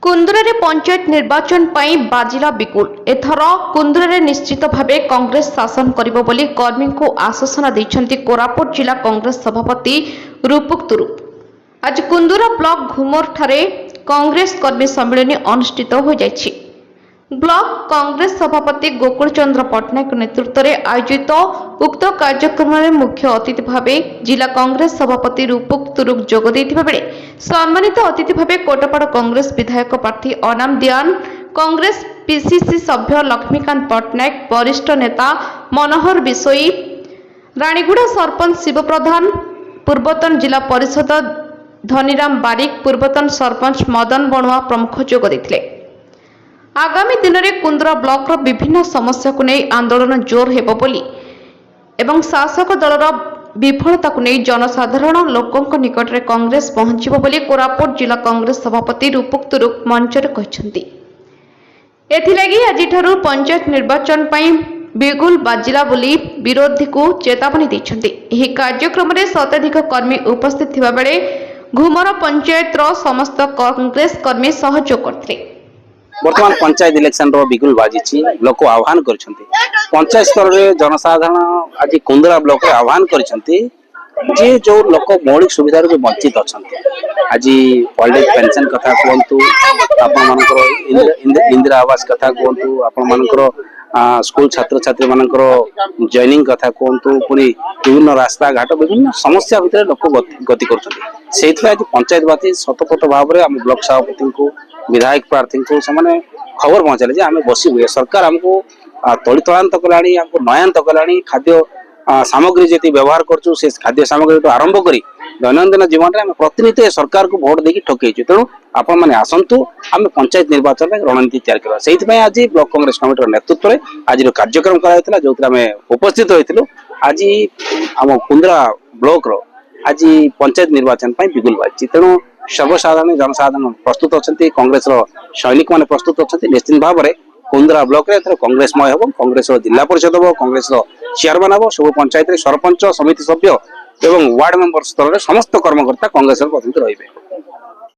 कुंदुरारे पंचायत निर्वाचन पाई बाजिला बिगुल एथर कुंदुरारे निश्चित भावे कांग्रेस शासन करिबो बोली कर्मी को आश्वासन दैछन्ति कोरापुट जिला कांग्रेस सभापति रूपुक तुरुप। आज कुंदुरा ब्लॉक घुमर ठारे कांग्रेस कर्मी सम्मेलन अनुष्ठित हो जायछि। ब्लॉक कांग्रेस सभापति गोकुल चंद्र पट्टनायक नेतृत्व में आयोजित उक्त कार्यक्रम में मुख्य अतिथि भावे जिला कांग्रेस सभापति रूपुक तुरुक जोग देथिबा बेले सम्मानित अतिथि भावे कोटपाड़ कांग्रेस विधायक प्रार्थी अनाम दियान, कांग्रेस पीसीसी सभ्य लक्ष्मीकांत पट्टनायक, वरिष्ठ नेता मनोहर बिसोई, रानीगुड़ा सरपंच शिव प्रधान, पूर्वतन जिला परिषद धनीराम बारिक, पूर्वतन सरपंच मदन बणुआ प्रमुख जोग देथिले। आगामी दिन में कुंदुरा ब्लॉक रो विभिन्न समस्या को नहीं आंदोलन जोर हेबो बोली एवं शासक दलर विफलता को नहीं जनसाधारण लोकों निकट में कांग्रेस पहुंचबो बोली कोरापुट जिला कांग्रेस सभापति रूपुक तुरुक मंचर कहछन्ति। एथिलागी आजिठारु पंचायत निर्वाचन पई बिगुल बाजिला बोली विरोधी को चेतावनी दैछन्ति। एही कार्यक्रम में शताधिक कर्मी उपस्थित थिबा बेले घुमर पंचायत रो समस्त कांग्रेस कर्मी सहयोग करथिले। बर्तमान पंचायत इलेक्शन रो बिगुल बाजी लोक आह्वान कर पंचायत स्तर में जनसाधारण आज कुंदुरा ब्लॉक आह्वान कर जो लोक मौलिक सुविधा वंचित अच्छा आज ओल्ड एज पेंशन कथा कहतु इंदिरा आवास कथा कहतु आपंकर स्कूल छात्र छात्री मानकर जॉइनिंग कथा कहतु पुणी विभिन्न रास्ता घाट विभिन्न समस्या भितर लोक गति कर आज पंचायतवासी शतपथ भाव में आम ब्लॉक सभापति को विधायक प्रार्थी को से खबर पहुंचाले आम बसबू सरकार आमको तलितलांत कलानी आमको नयांत कलानी खाद्य सामग्री जी व्यवहार करूँ से खाद्य सामग्री आरंभ कर दैनंदिन जीवन में प्रतिनिध सरकार को भोट देकी ठकईचु। तेणु आपण मैंने आसतु आम पंचायत निर्वाचन में रणनीति तैयार करवा से आज ब्लॉक कांग्रेस कमिटी नेतृत्व में आज कार्यक्रम कराइला जो उपस्थित होइथिलु। आज आम कुंदुरा ब्लॉक रो आज पंचायत निर्वाचन बिगुल बाजी तेणु सर्वसाधारण जनसाधारण प्रस्तुत अच्छा कांग्रेस सैनिक मैंने प्रस्तुत अच्छा निश्चित भाव में कुंदुरा ब्लॉक रे कांग्रेसमय हम कांग्रेस जिला परिषद हम कांग्रेस चेयरमैन हम सब पंचायत सरपंच समिति सभ्य एवं वार्ड मेंबर स्तर में समस्त कर्मकर्ता कांग्रेस प्रतिनिधि रही।